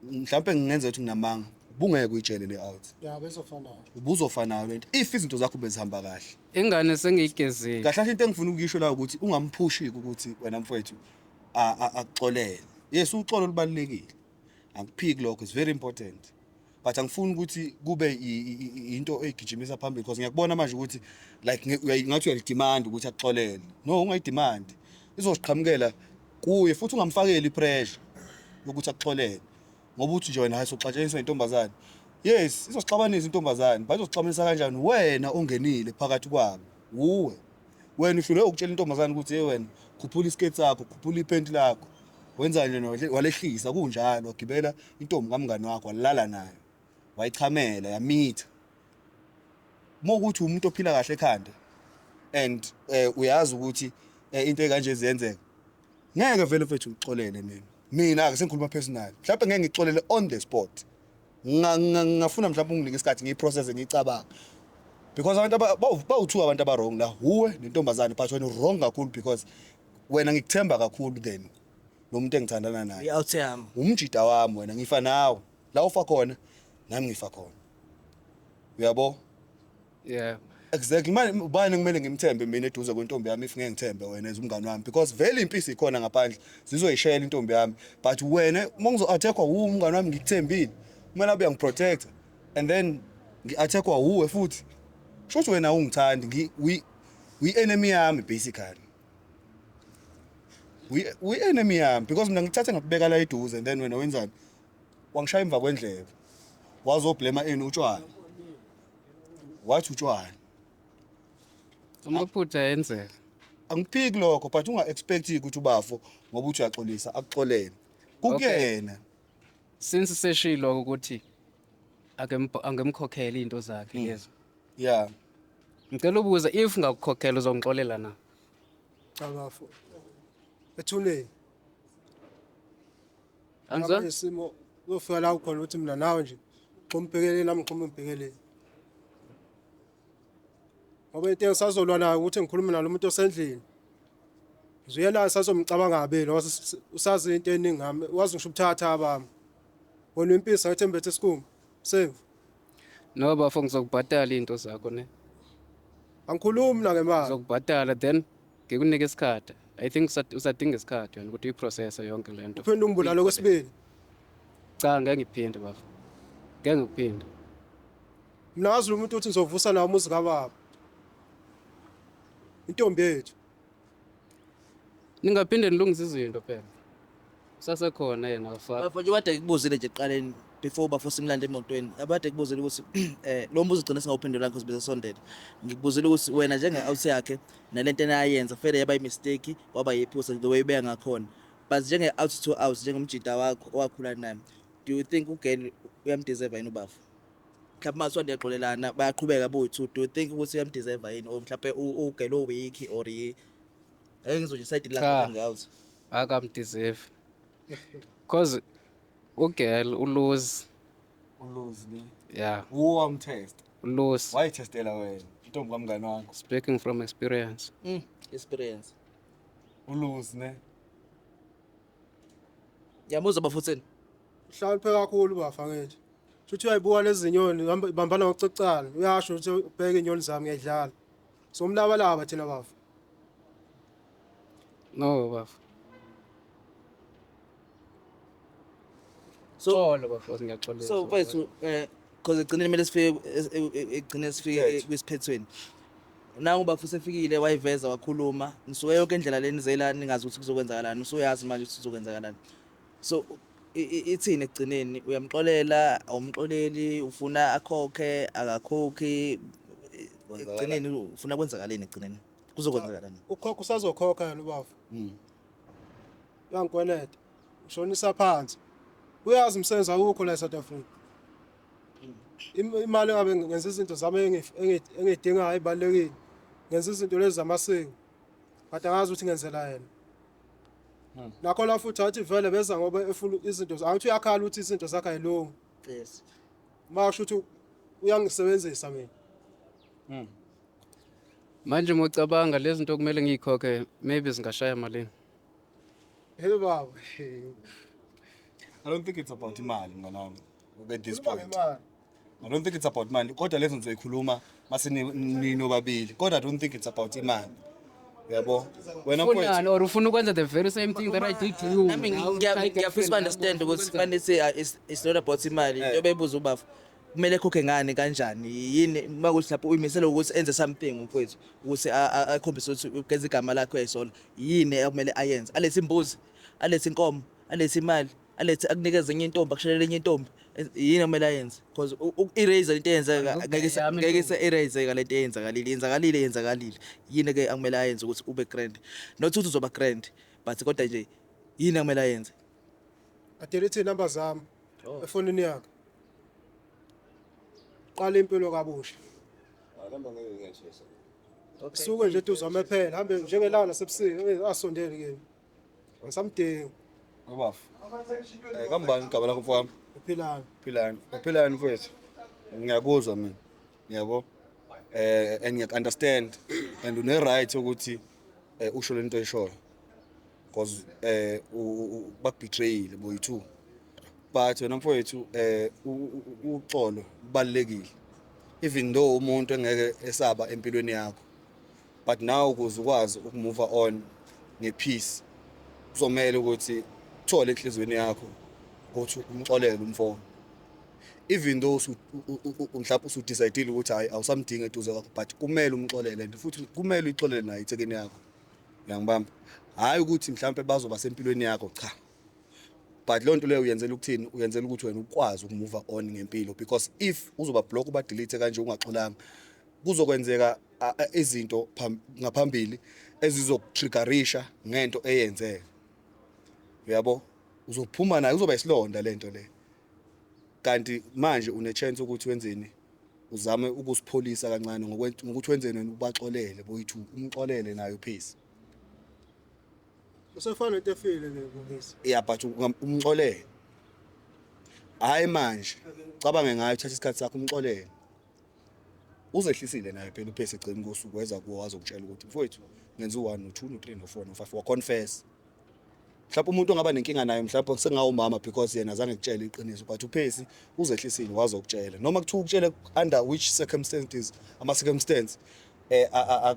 B: mhlawumbe ngingenza ukuthi nginamanga bungeke uyitshele le out.
D: Yeah bezofana.
B: Ubuzofana lento if izinto zakho bezihamba kahle.
C: Ingane sengiyigezile.
B: Kahle into engifuna ukuyisho la ukuthi ungamphushi ukuthi wena mfowethu akuxolele. Yes, uxolo lubalekile. Akuphiki lokho, it's very important. But angifuni ukuthi kube into egijimisa phambili because ngiyakubona manje ukuthi like ngathi uyalidemand ukuthi akuxolele. No, ungayidemand. Izosiqhamukela kuye futhi ungamfakeli ipressure ukuthi akuxolele. Ngoba uthi nje wena hayisoxatsheniswa intombazane. Yes, izosixabanisa intombazane. Bazosixabanisa kanjani wena ongenile phakathi kwabo? Uwe. Wena uhlule ukutshela intombazane ukuthi hey wena khuphula isiketi sakho, khuphula iphenti lakho. Wenza nje walehlisa kunjalo wagibela intombi kamngani wakho walala nayo. Wayichamela yamitha. Mokuthi umuntu ophila kahle ekhanda and uyazi ukuthi into ekanje ziyenzeka. Ngeke vele mfethu ngixolele mina ake sengikhuluma personal. Mhlawumbe ngeke ngixolele on the spot. Ngafuna mhlawumbe unginike isikhathi ngiyiprocess ngicabanga. Because abantu bawuthu abantu abarong la uwe nentombazane but wena wrong kakhulu because wena ngikuthemba kakhulu then nomuntu engithandana naye.
A: Uyawuthama.
B: Umjida wami wena ngifa nawe. La ufa khona nami ngifa khona. Uyabo?
C: Yeah.
B: Exactly. Manje ubani kumele ngimthembe mina eduze kwentombi yami if ngeke ngithembe wena ezumngani wami because vele impisi ikhona ngaphandle zizoyishayela intombi yami but wena mongizo attackwa umngani wami ngikuthembile kumele abe ngiprotect and then ngi-attackwa uwe futhi shothi wena ungithandi we enemy yami basically we enemy yami because mina ngithathe ngakubeka la eduze and then wena wenzani wangishaya emva kwendlebe wazoblema utshwala wathi utshwala
C: Amaphutha yenzeka.
B: Angiphiki lokho but unga expect ukuthi ubafo ngoba uthi uyaxolisa akuxolele kukuyena
C: Since seshilo ukuthi angemkhokhela into zakhe lezo.
B: yeah
C: Ngicela ubuza if ngakukhokhela uzongixolela na?
D: Cha bafo. Ethuleni.
C: Angizo
D: Isimo uzofika la ukhona ukuthi mina nawe nje xombhekelele nami xombhekelele. Ngoba into esazolwa nayo ukuthi ngikhulume nalo muntu osendlini. Uzuyela sazomcabanga ngabeli usazi into eningi ngami wazi ngisho ubuthatha abami. Wena impisi ngethembethe isikhumba. Save.
C: no bafo ngizokubhatala into zakho ne.
D: Angikhulumi na ngemali.
C: Ngizokubhatala then ngikunike isikhathi. I think usadinga isikhathi wena ukuthi uyiprocess yonke lento.
D: Uphinde ungibulalo kwesibili.
C: Cha ngeke ngiphinde bafo. Ngeke ngiphinde.
D: Mina ngazi lo muntu uthi ngizovusa nawo umuzi kababa. Intombi yethu.
C: Ningaphinde nilungise izinto phela. Sasekhona yena afaka.
A: Bafo nje kade ngikubuzile nje eqaleni before bafo simlande emotweni. Abade ngikubuzile ukuthi lo mbuzo ugcina singawuphendula because bezosondela. Ngikubuzile ukuthi wena njenge-out yakhe nalento enayenza fele yaba imistake waba yiphutha the way beya ngakhona. But njenge-out to out njengomjida wakho owakhula naye. Do you think uGen uyamdeserve yini ubafo? Mhlawumbe mase ndiyaxolelana bayaqhubeka boyithu. Do you think ukuthi uyamdeserve yini or mhlawumbe uGen week or engizoje side la ngathi
C: Akamdeserve. Cause ugirl ulose.
B: ulose
C: Yeah.
B: who am test
C: Ulose.
B: why testela wena intombi kamngani wakho
C: Speaking from experience.
A: experience.
B: ulose ne
A: Yamuzwa bafutheni.
D: Mhlawumbe kakhulu bafa ngithi. Futhi uyayibuka lezi zinyoni bambana ngokucecala. Uyasho ukuthi ubheke inyoni zami ngiyadlala. So umlabalaba thina bafa.
C: No bafo.
A: So
C: bafo ngiyaxolisa.
A: so mfethu because egcineni kumele sifike kwisiphethweni. Nangu bafu sefikile wayiveza wakhuluma nisuke yonke indlela lenizela ningazi ukuthi kuzokwenzakalani usuyazi manje ukuthi kuzokwenzakalani. So ithini egcineni uyamxolela awumxoleli ufuna akhokhe akakhokhi egcineni ufuna kwenzakaleni egcineni kuzokwenzakalani.
D: Ukhokha usazokhokha yena ubafa. Uyangikweneta. Ushonisa phansi. Uyazi umsebenzi akukho la eSouth Africa. Imali ngabe ngenza izinto zami engidingayo ebalekile. Ngenza izinto lezi zamasiko. Kade angazi ukuthi ngenzela yena. Nakho la futhi athi vele beza ngoba efuna izinto angithi uyakhala ukuthi izinto zakhe ayilungi.
A: Yes.
D: Masho ukuthi uyangisebenzisa mina.
C: Manje ngicabanga lezi zinto kumele ngiyikhokhe maybe zingashaya malini.
D: Hey baba.
B: I don't think it's about imali mnganami at this point I don't think it's about money kodwa lezo ngizoyikhuluma mase ninobabili kodwa I don't think it's about imali Yabo. Wena
C: Funani or ufuna ukwenza the very same thing that I did to you.
A: nami ngiyafisa understand ukuthi fanele it's not about imali into beyibuza ubafu kumele ekhokhe ngani kanjani yini makuthi lapho uyimisela ukuthi enze something mfowethu ukuthi akhombise ukuthi ugeza igama lakho eyisola yini ekumele ayenze alethe imbuzi alethe inkomo alethe imali alethe akunikeze enye intombi akushelele enye intombi yini ekumele ayenze because erase into eyenzeka ngeke erase lento yenzakalile yini ke akumele ayenze ukuthi ube grand not ukuthi uzoba grand but kodwa nje yini akumele ayenze
D: adelete number zami efonini yakhe qala impilo kabusha suke nje tuzame phela hambe njengelanga nasebusika asondele kini ngisamdinga
B: Abafu. Kambani igama lakho mfowami? Philani mfowethu. Ngiyakuzwa mina. Yabo. And ngiyakunderstand and une right ukuthi usho lento eshoyo. Because bakubetrayile boy too. But wena mfowethu uxolo kubalekile. Even though umuntu engeke esaba empilweni yakho. But now ukuze ukwazi ukumove on ngepeace. Kuzomela ukuthi thola enhlizweni yakho ukuthi umxolele umfowethu. Even though mhlawumbe usudecide ukuthi hayi awusamdinga eduze kwakho but kumele umxolele and futhi kumele uyixolele naye ithekeni yakho. Uyangibamba? Hayi ukuthi mhlawumbe bazoba sempilweni yakho cha. But lonto leyo uyenzela ukuthini? Uyenzela ukuthi wena ukwazi ukumove on ngempilo because if uzoba block uba delete kanje ungaxolanga kuzokwenzeka izinto ngaphambili ezizokutriggerisha ngento eyenzeka. Uyabo? Uzophuma naye uzoba isilonda lento le. Kanti manje une chance ukuthi wenzeni? Uzame ukusipholisa kancane ngokuthi wenzeni ubaxolele boyithu umxolele nayo peace.
D: usefana into efile le ngisi
B: Yeah but umxolele. Hayi manje cabange ngayo uthatha isikhathi sakho umxolele. Uzehlisile naye phela uphese egcina ngosuku weza kuwo wazokutshela ukuthi mfowethu ngenza u1 no2 no3 no4 no5 wa confess. Mhlawumbe umuntu ongaba nenkinga naye mhlawumbe sengawumama because yena azange kutshela iqiniso but uphesi uzehlisile wazokutshela noma kuthiwa ukutshela under which circumstances ama circumstances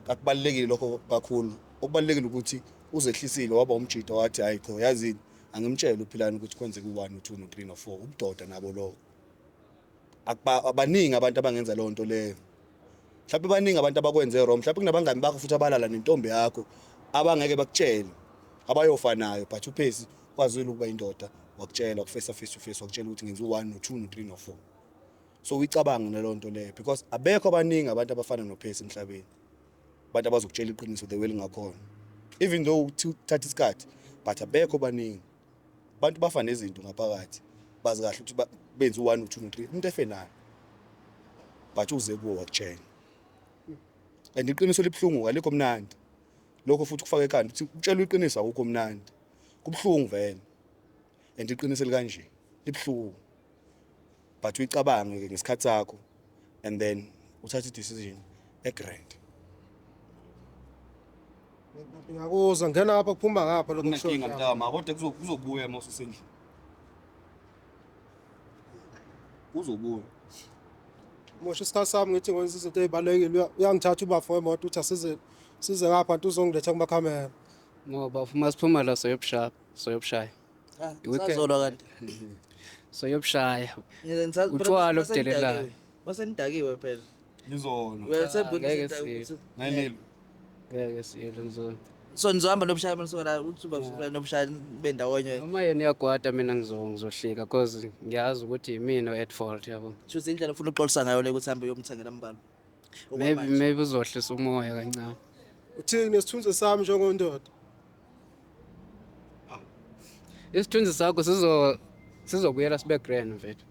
B: akubalekile lokho kakhulu okubalekile ukuthi uzehlisile waba umjito wathi hayi cha yazini angimtshela uphilana ukuthi kwenzeke u1 no2 no3 no4 ubudoda nabo lo abaningi abantu abangenza lo nto leyo mhlawumbe baningi abantu abakwenze wrong mhlawumbe kunabangani bakho futhi abalala nentombi yakho abangeke bakutshela abayofanayo but uphesi kwazile ukuba indoda wakutshela face to face wakutshela ukuthi ngenza u1 no2 no3 no4 so uyicabanga nelonto leyo because abekho abaningi abantu abafana nophesi emhlabeni abantu abazokutshela iqiniso the way lingakhona even though uthatha isikhathi but abekho baningi abantu bafana nezinto ngaphakathi bazi kahle ukuthi benza u1 no2 no3 umuntu efenayo but uze kuwo wakutshela and iqiniso libhlungu alikho mnandi lokho futhi kufaka ekhanda ukuthi utshela iqiniso akukho mnandi kubhlungu vele and iqiniso likanje libhlungu but uyicabange ngesikhathi sakho and then uthatha i-decision egrand.
D: ngiyakuzwa ngena lapha kuphuma ngapha lokho
B: Kunenkinga mntama kodwa kuzobuya mase usendlini uzobuya
D: mosha isikhathi sami ngithi ngenza izinto ezibalekile uyangithatha ubafu wemoto uthi size ngapha nto uzongiletha kumakhamera
C: Ngoba uma siphuma la soyobshaya.
A: Usazolwa kanti
C: Soyobshaya. Utshwala obudelelayo.
A: Wasenidakiwe phela.
B: ngizona
C: Ngeke siye.
B: nayinelo
C: Ngeke siye ngizona.
A: So nizohamba nobushaya manisona uthuba nobushaya bendawonye.
C: Noma yena iyagwada mina ngizohlika because ngiyazi ukuthi yimina at fault yabo.
A: Shuthi indlela ufuna uxolisa ngayo le ukuthi hambe uyomthengela mbalo.
C: Maybe uzohlisa umoya kancane.
D: uthini nesithunzi sami njengondoda
C: Isithunzi sakho sizobuyela sibe grand mfethu.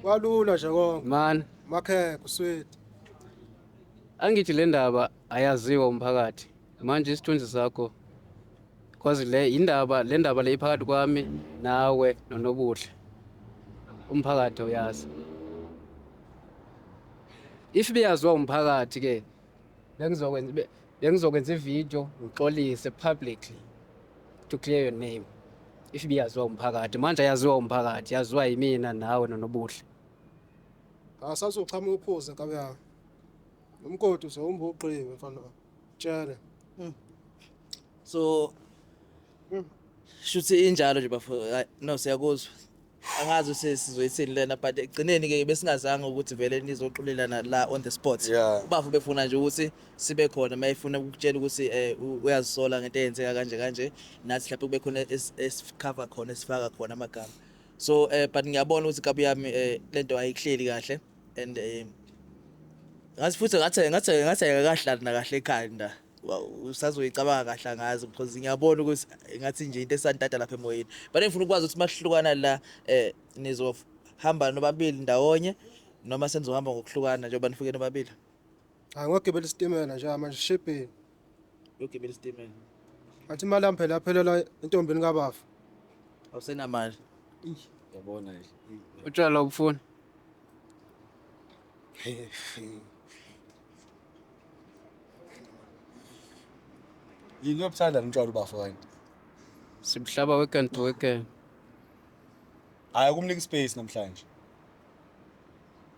D: kwalula nje konke
C: Man,
D: makheke uswethi
C: angithi le ndaba ayaziwa umphakathi. Manje isithunzi sakho because le ndaba le iphakathi kwami nawe noNobuhle. Umphakathi uyazi. If beyaziwa umphakathi ke bengizokwenza ivideo ngixolise publicly to clear your name. If beyaziwa umphakathi manje ayaziwa umphakathi yaziwa yimina nawe noNobuhle.
D: asazochama uphuze kabe yakho umkoti usewumbuqiwe mfana tshele
A: So shuthi injalo nje bafo no siyakuzwa. Angazi sizoyithini lena but egcineni ke besingazange ukuthi vele nizoxolelana la on the spot. Bafu befuna nje ukuthi sibe khona mayifuna ukutshela ukuthi uyazisola ngento eyenzeka kanje nathi lapho kube khona esicover khona esifaka khona amagama. So but ngiyabona ukuthi kabi yami lento ayihleli kahle and ngathi futhi ngathi ayikahlali na kahle ekhaya nda. Usazoyicabanga kahle ngazi because ngiyabona ukuthi ngathi nje into esantata lapha emoyeni but ngifuna ukwazi ukuthi masihlukana la nizohamba nobabili ndawonye noma senizohamba ngokuhlukana njengoba nifike nobabili.
D: Hayi ngogibela isitimela nje manje shipini
A: Yogibela isitimela
D: athi imali yami phela yaphelela entombini kabafu
A: awusenamali.
B: Yabona nje.
C: Utshwala ubufuna.
B: Yini yobuthanda ngitshwala ubafana?
C: Sibuhlaba weekend to weekend.
B: Hayi akumnika space namhlanje.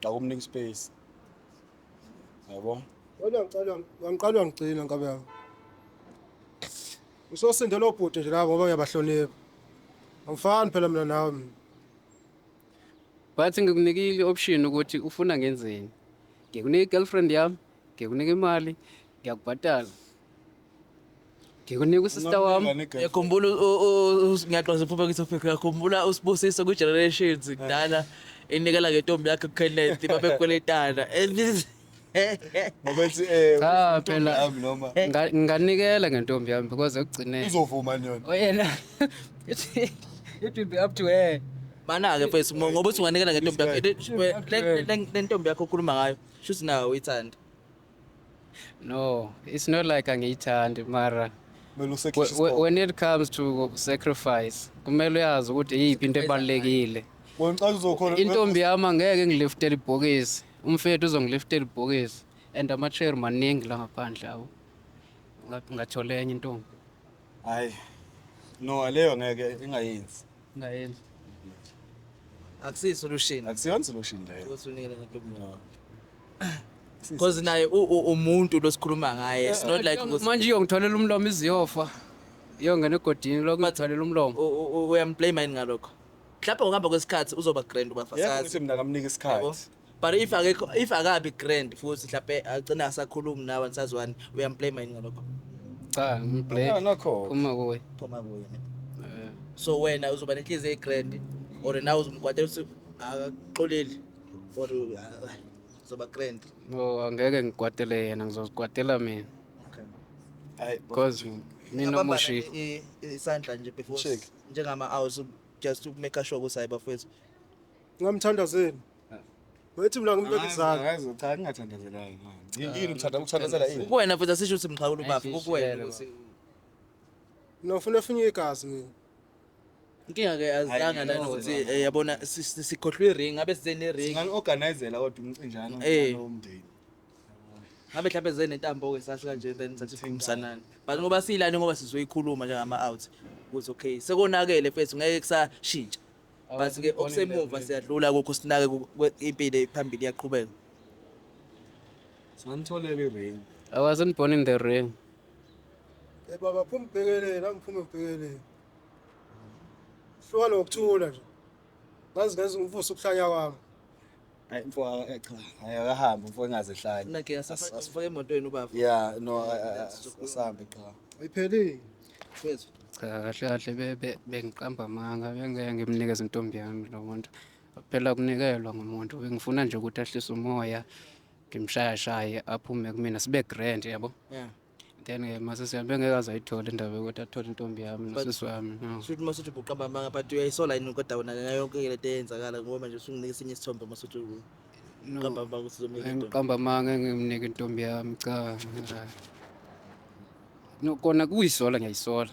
B: Akumnika space. Yabo?
D: Wangiqala ngicina ngabe yami. Usosindela obhuti nje la ngoba uyabahlonipha. Angifani phela mina nawe.
C: Bathi ngikunikile option ukuthi ufuna ngenzeni. Ngikunika igirlfriend yami, ngikunika imali, ngiyakubhatala. Ngikunika usister wami.
A: Ngiyakhumbula ngiyaxoxa phupha kuTopic ngiyakhumbula usibusiso ku generations kudala enikela ngentombi yakhe kuKenneth babekweletana.
B: Ngobethi
C: Phela
B: noma
C: nginganikela ngentombi yami because ekugcineni
B: izovuma yona.
C: oyena it will be up to her.
A: Mana ke mfethu ngoba uthi unganikela ngentombi yakhe le ntombi yakho okhuluma ngayo shuthi nawe uyithanda.
C: No, it's not like angiyithandi mara
B: Kumele usacrifice.
C: when it comes to sacrifice kumele uyazi ukuthi yiphi into ebalekile.
B: Wona uzokhona
C: Intombi yami angeke ngiliftele ibhokisi, umfethu uzongiliftela ibhokisi and ama-chair maningi la ngaphandle awu. Ngathola enye intombi.
B: hayi. No leyo ngeke ingayenzi.
C: Ngayenza.
A: Akusiyi solution
B: Akusiyona solution leyo.
A: ukuthi unikele ngentombi yakho. Because naye umuntu losikhuluma ngaye it's not like
C: Manje iyongitholela umlomo iziyofa. Iyongena egodini lokungitholela umlomo.
A: uyamblame yini ngalokho. Mhlawumbe ngokuhamba kwesikhathi uzoba grand
B: Yebo
A: ubafasazi.
B: ukuthi mina ngamnika isikhathi.
A: But if akabi grand futhi mhlawumbe agcina asakhuluma nawe nisazwani uyamblame yini ngalokho.
C: Cha, ngibhlame.
B: Nakho.
C: Uma kuwe.
A: Phoma kuye. So wena uzoba nenhliziyo egrand or nawe uzomkwatela ukuthi akaxoleli or uzoba grand.
C: No, angeke ngikwatele yena, ngizozikwatela mina.
B: Hayi.
C: Because mina mushi
A: isandla nje before
B: Check.
A: njengama hours just to make sure ukuthi ayibafethu.
D: Ngamthandazeni. Wethi mina ngimbeka izandla.
B: Hayi cha ngingathandazelanga. Yini ukuthandazela ini?
A: Ukuwena futhi asisho ukuthi mxhawula ubafu ukuwena ukuthi
D: Nofuna efinye igazi mina.
A: inkinga ke azanga nanokuthi yabona sikhohlwe iring ngabe sizene ring
B: Ngani organizela kodwa umcinjana
A: nomndeni. Ngabe mhlawumbe zene intambo ke sathi kanje then sathi sikhulumisanani. But ngoba silani ngoba sizoyikhuluma njengama out ukuthi okay sekonakele mfethu ngeke kusashintsha. But ke okusemuva siyadlula kokho sinake impilo ephambili yaqhubeka.
B: Singanitholela iring.
C: I wasn't born in the ring.
D: Baba phuma ubhekelele, nangiphume ubhekelele. Hlukana ngokuthula nje. Ngazi ngivusa ukuhlanya kwami.
B: Hayi mfowethu cha. Ayakahamba mfowethu engazehlanye.
A: Nake asifake emotweni ubafu.
B: Yeah no asambe cha.
D: Ayiphelile.
A: Mfethu
C: Cha, kahle bengiqamba amanga, bengeke ngimnikeze intombi yami lo muntu. Phela kunikelwa ngumuntu, bengifuna nje ukuthi ahlise umoya, ngimshaya aphume kumina sibe grand yabo.
A: yeah.
C: Then mase sihambe ngeke azayithola indaba yokuthi athole intombi yami nosisi wami. No.
A: Shoot masuthi uqamba amanga but uyayisola yini kodwa wona yonke le nto eyenzakala ngoba manje usunginike esinye isithombe masuthi uqamba amanga ukuthi uzomnika into.
C: Ngiqamba amanga ngimnike intombi yami cha. No kona kuyisola ngiyayisola.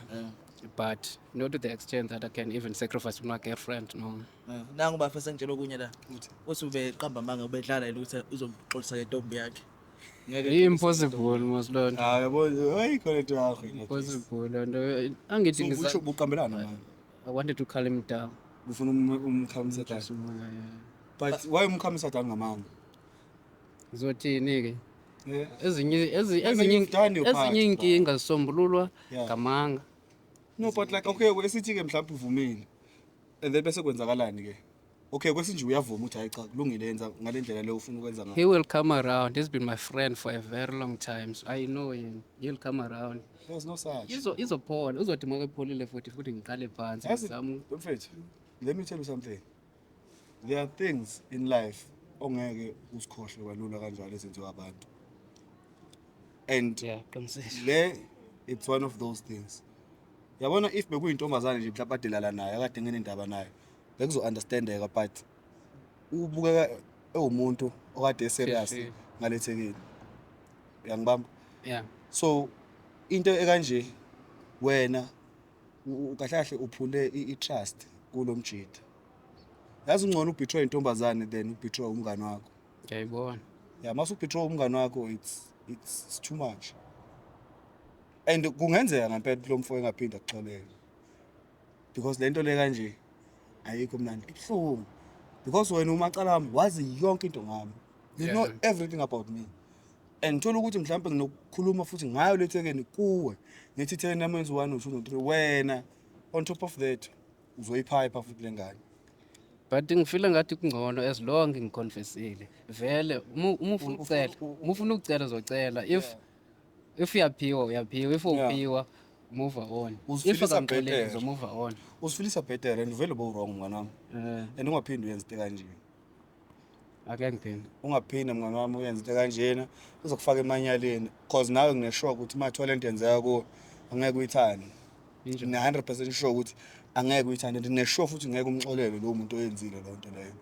C: But not to the extent that I can even sacrifice my girlfriend, no.
A: Nangu bafa sengitshela okunye la. Uthi ubeqamba amanga ubedlala ukuthi uzoxolisa ngentombi yakhe. Ngeke
C: Impossible Moslon.
B: Hayi yabo hey khona to yakho.
C: Impossible and angithi
B: Ngisho ubuqambelana manje.
C: I wanted to calm him down.
B: Ufuna umkhamisa down. But why umkhamisa down ngamanga?
C: Ngizothini ke? ezinye inkinga zisombululwa ngamanga.
B: No, but like okay esithi ke mhlawumbe uvumile and then bese kwenzakalani ke? Okay kwesinje uyavuma uthi hayi cha kulungile yenza ngalendlela leyo ufuna ukwenza ngayo.
C: He will come around. He's been my friend for a very long time. So I know him. He'll come around.
B: There's no such.
C: Izophola. Uzothi makepholile futhi ngiqale phansi ngizama.
B: Mfethu, let me tell you something. There are things in life ongeke usikhohle kalula kanjalo ezenziwa abantu. And le it's one of those things. Yabona if bekuyintombazane nje mhlawumbe adelala naye akade ngene indaba naye bekuzo understandeka but ubukeka ewumuntu okade serious ngalethekile. Uyangibamba?
C: Yeah.
B: So into ekanje wena ukahlahle uphule itrust kulomjida. Yazi ungcono ubetray intombazane then ubetray umngane wakho.
C: Ngiyayibona.
B: Yeah, mase ubetray umngane wakho it's too much. And kungenzeka ngempela lo mfo engaphinda kuxolele. Because lento le kanje ayikho mnandi. Ibhlungu. Because wena umacala wami wazi yonke into ngami. You know everything about me. And thola ukuthi mhlawumbe nginokukhuluma futhi ngayo lethekeni kuwe. Ngithi 10 namenzi 1 2 3 wena on top of that uzoyiphayipha futhi lengane.
C: But ngifila ngathi kungcono as long ngiconfessile. Vele uma ufuna ukucela uzocela if uyaphiwa if uphiwa move on. If akamxoleli move on.
B: Usifilisa better and vele bo wrong mngane wami. And ungaphindi uyenze into kanje.
C: Ake ngiphinda.
B: Ungaphinde mngane wami uyenze into kanjena uzokufaka emanyaleni because nawe ngineshock ukuthi mathola into yenzeka ko angeke uyithande. Ngine 100% sure ukuthi angeke uyithande ngineshock futhi ngeke umxolele lo muntu oyenzile lo nto leyo.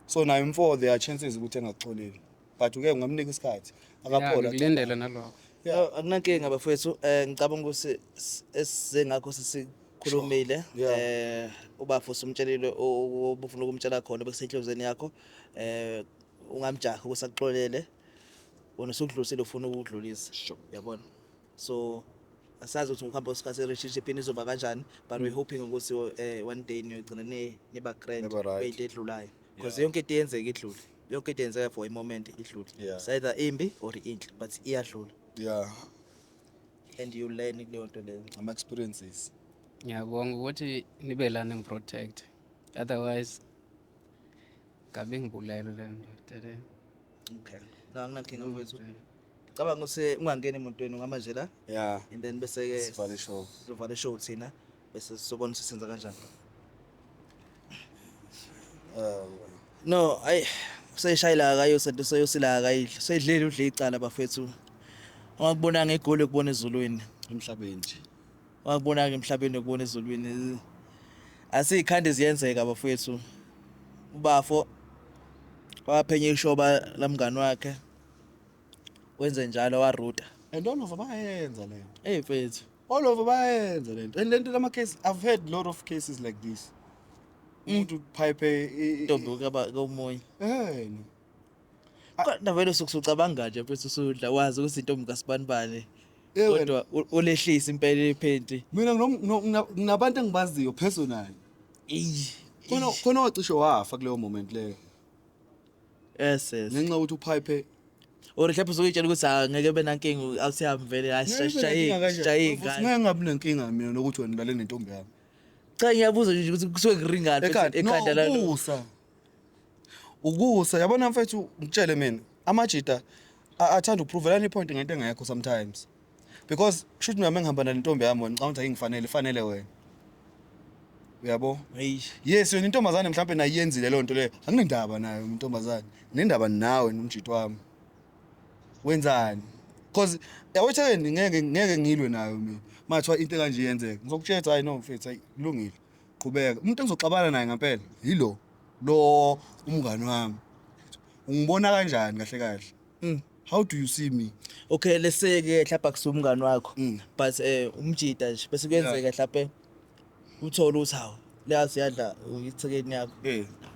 B: So now imfo there are chances ukuthi engaxoleli. But uke ungamnika isikhathi akaphola.
C: Ngilindele nalokho.
A: Yeah, akunankinga bafethu ngicabanga ukuthi esengakho sisikhulumile ubafusa umtshelile obufuna ukumtshela khona bekusenhlozweni yakho ungamjaha ukusaxolele wona usukudlulisile ufuna ukudlulisa yabona so asazi ukuthi ngihamba usikhathi relationship izoba kanjani but we hoping ukuthi one day niyogcina niba grand beyite edlulayo because yonke into yenzeka idlule yonke into yenzeka for a moment idlule either imbi or inhle but iyadlula.
B: Yeah.
A: And you learn kuleyo nto leyo.
B: Ama experiences.
C: Ngiyabonga ukuthi nibe lana ngiprotect. Otherwise kabe ngibulele le nto le.
A: Okay. La nginankinga mfethu. Cabanga ukuthi ungangena emontweni ngamanje la.
B: Yeah.
A: And then bese ke
B: sivale
A: show thina bese sobona sisenza kanjani. No, useshayila akayo sento seyosila akayidla. Seyidlele udle icala bafethu. Ungakubona ngegoli ukubona ezulwini
B: emhlabeni nje.
A: Ungakubona ke emhlabeni ukubona ezulwini. Asikhande ziyenzeka bafethu. Ubafo waphenye ishoba lamngani wakhe. Wenze njalo waruta.
B: And all of bayenza lento.
A: Mfethu.
B: All of bayenza lento. And lento lama case I've had a lot of cases like this. Umuntu pipe
A: intombi komunye. Kodwa vele usucabanga nje mfethu usudla wazi ukuthi intombi kaSibanibani. Kodwa ulehlisa impela iphenti.
B: Mina nginabantu engibaziyo personally. Khona ocishe wafa kuleyo moment leyo.
A: Yes.
B: Ngenxa ukuthi upipe
A: or mhlawumbe uzokutshela ukuthi angeke benankinga awusihambe vele ayishayika.
B: Ngeke ngabe nenkinga mina nokuthi wena lale nentombi yami.
A: Cha ngiyabuza nje ukuthi kusuke kuringana ekhanda lalo.
B: Ukusa yabona mfethu ngitshele mina amajida athanda ukuprovelana ipoint ngento engekho sometimes because should mina ngihamba nalentombi yami wena ngicabanga ifanele wena uyabo yes yona intombazane mhlawumbe nayo yenzile le nto le anginendaba nayo intombazane nendaba nawe nomjito wami wenzani because yawetheni ngeke ngilwe nayo mina mathiwa into kanje yenzeka ngizokutshela hayi no mfethu hayi kulungile qhubeka umuntu engizoxabana naye ngempela yilo lo umngani wami ungibona kanjani kahle kahle how do you see me
A: okay let's say ke mhlawumbe kusumngani wakho but umjida nje bese kuyenzeka mhlawumbe uthola uthi hawo la siyadla uyithekeni yakho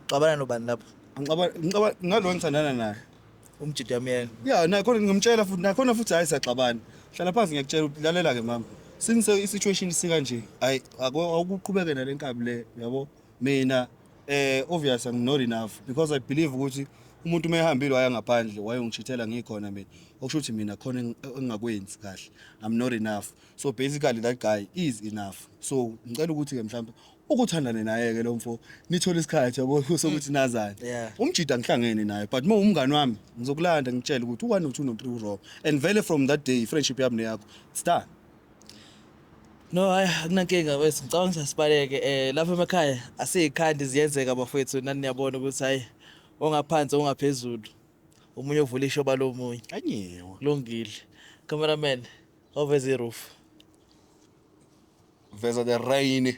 A: xabana nobani lapho
B: ngicabana ngalo ngithandana naye
A: umjida yami
B: yeah naye khona ngimtshela futhi nakhona futhi hayi siyaxabana hlala phansi ngiyakutshela ukuthi lalela ke mama since i-situation sikanje hayi akuqhubeke nalenkabi le yabo mina obvious I'm not enough because I believe ukuthi umuntu mehambile waya ngaphandle wayongishithela ngikhona mina okusho ukuthi mina khona engingakwenzi kahle I'm not enough so basically that guy is enough so ngicela ukuthi ke mhlawumbe ukuthandane naye ke lo mfo nithola isikhathi yabo sokuthi nazane umjida ngihlangene naye but umngani wami ngizokulanda ngitshela ukuthi u1 no2 no3 uro and vele from that day friendship yami neyakho start
A: no hayi akunankinga wesi ngicabanga sasibaleke lapha emakhaya asiyikhandi ziyenzeka bafowethu nani niyabona ukuthi hayi ongaphansi ongaphezulu omunye uvula ishoba lomunye
B: anyewa
A: lungile cameraman overs the roof
B: veza the rain